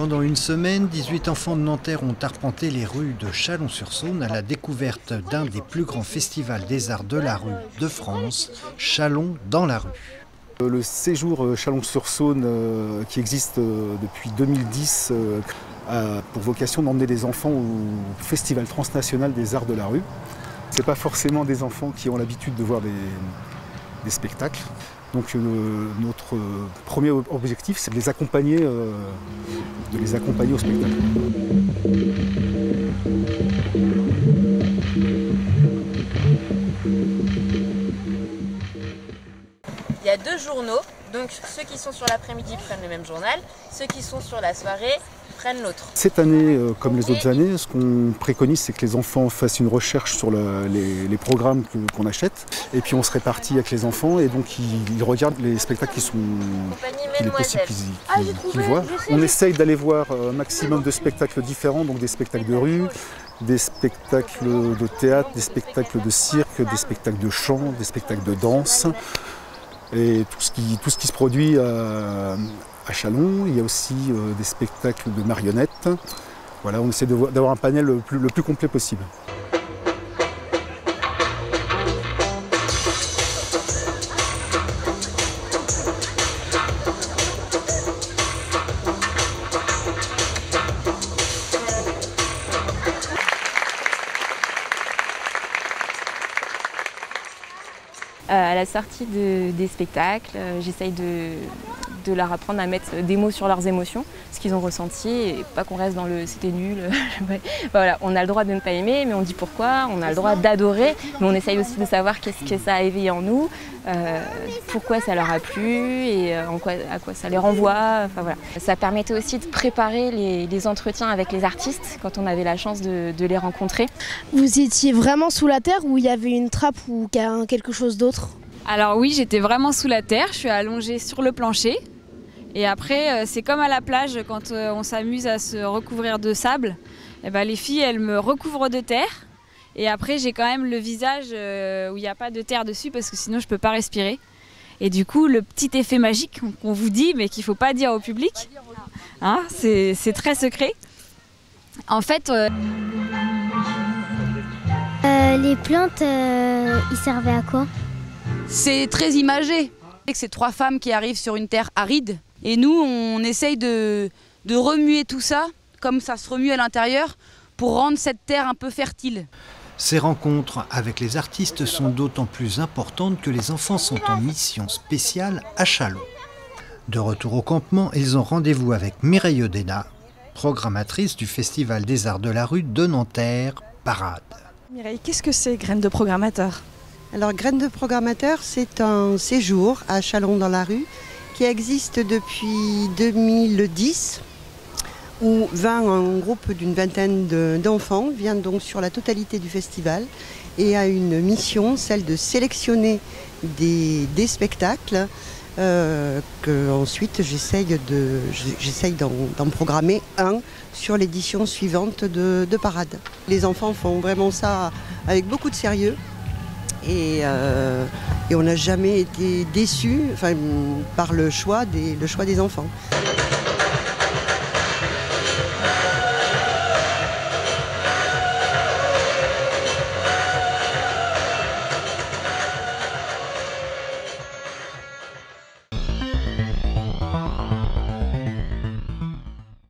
Pendant une semaine, 18 enfants de Nanterre ont arpenté les rues de Chalon-sur-Saône à la découverte d'un des plus grands festivals des arts de la rue de France, Chalon dans la rue. Le séjour Chalon-sur-Saône qui existe depuis 2010 a pour vocation d'emmener les enfants au Festival transnational des arts de la rue. Ce n'est pas forcément des enfants qui ont l'habitude de voir des spectacles. Donc notre premier objectif, c'est de les accompagner au spectacle. Il y a deux journaux, donc ceux qui sont sur l'après-midi prennent le même journal, ceux qui sont sur la soirée prennent l'autre. Cette année, comme les autres années, ce qu'on préconise, c'est que les enfants fassent une recherche sur les programmes qu'on achète, et puis on se répartit avec les enfants, et donc ils regardent les spectacles qu'il est possible qu'ils voient. On essaye d'aller voir un maximum de spectacles différents, donc des spectacles de rue, des spectacles de théâtre, des spectacles de cirque, des spectacles de chant, des spectacles de danse. Et tout ce qui se produit à Chalon. Il y a aussi des spectacles de marionnettes. Voilà, on essaie d'avoir un panel le plus complet possible. À la sortie des spectacles, j'essaye de leur apprendre à mettre des mots sur leurs émotions, ce qu'ils ont ressenti, et pas qu'on reste dans le « c'était nul ». Voilà, on a le droit de ne pas aimer, mais on dit pourquoi, on a le droit d'adorer, mais on essaye aussi de savoir qu'est-ce que ça a éveillé en nous, pourquoi ça leur a plu et à quoi ça les renvoie. Enfin, voilà. Ça permettait aussi de préparer les entretiens avec les artistes quand on avait la chance de les rencontrer. Vous étiez vraiment sous la terre ou il y avait une trappe ou quelque chose d'autre? Alors oui, j'étais vraiment sous la terre, je suis allongée sur le plancher. Et après, c'est comme à la plage, quand on s'amuse à se recouvrir de sable, et ben, les filles, elles me recouvrent de terre. Et après, j'ai quand même le visage où il n'y a pas de terre dessus, parce que sinon, je ne peux pas respirer. Et du coup, le petit effet magique qu'on vous dit, mais qu'il ne faut pas dire au public, hein, c'est très secret. En fait... les plantes, ils servaient à quoi? C'est très imagé. C'est trois femmes qui arrivent sur une terre aride. Et nous, on essaye de remuer tout ça, comme ça se remue à l'intérieur, pour rendre cette terre un peu fertile. Ces rencontres avec les artistes sont d'autant plus importantes que les enfants sont en mission spéciale à Chalon. De retour au campement, ils ont rendez-vous avec Mireille Odena, programmatrice du Festival des Arts de la rue de Nanterre, Parade. Mireille, qu'est-ce que c'est Graines de programmateur? Alors, Graines de programmateur, c'est un séjour à Chalon dans la rue qui existe depuis 2010, où un groupe d'une vingtaine d'enfants vient donc sur la totalité du festival et a une mission, celle de sélectionner des spectacles que ensuite j'essaye d'en programmer un sur l'édition suivante de Parade. Les enfants font vraiment ça avec beaucoup de sérieux. Et on n'a jamais été déçus par le choix des enfants.